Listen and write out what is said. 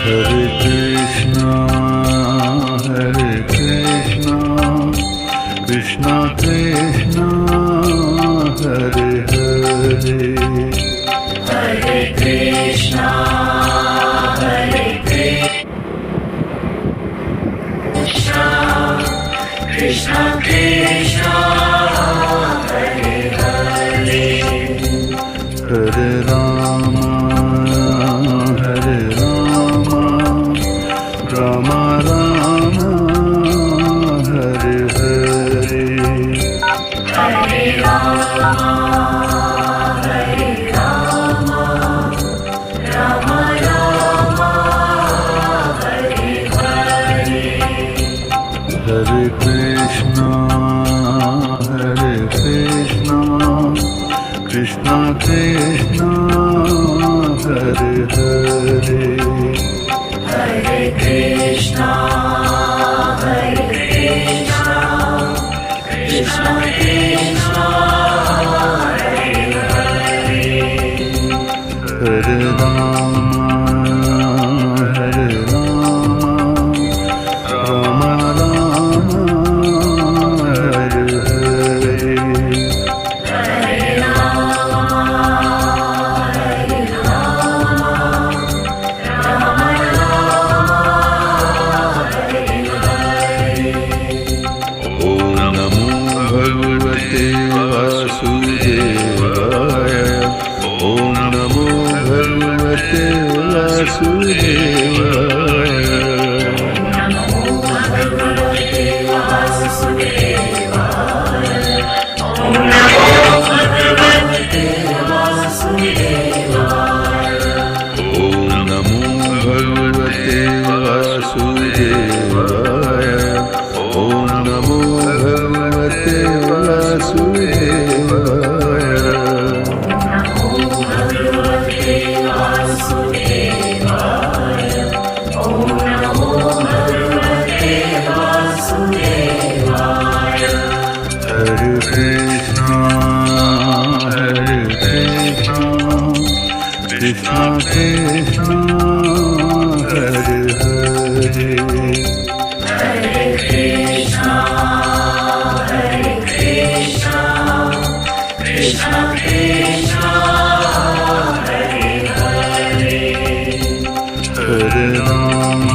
Hare Krishna, Krishna Krishna, Hare Hare, Hare Krishna, Krishna Krishna, Hare Hare, Hare Rama, Rama Rama, Hare Hare, Hare Rama, Rama Rama, Hare Hare, Hare Krishna, Krishna Krishna, Hare Hare, Hare Krishna, Krishna Krishna, Hare Hare, Hare Rama, Rama Rama, Hare Hare, Hare Rama, Rama Rama, Hare Hare, Om Namo Bhagavate Vasudevaya, Om Namo Bhagavate Vasudevaya, Namo Bhagavate Vasudevaya, Om Namo Bhagavate Vasudevaya, Om Namo Bhagavate Vasudevaya, Om Namo Bhagavate Vasudevaya, Namo Bhagavate Vasudevaya, Om Namo Bhagavate Vasudevaya, Hare Krishna, Krishna Krishna, Hare Hare, Hare Krishna, Krishna Krishna, Hare Hare, Hare Rama,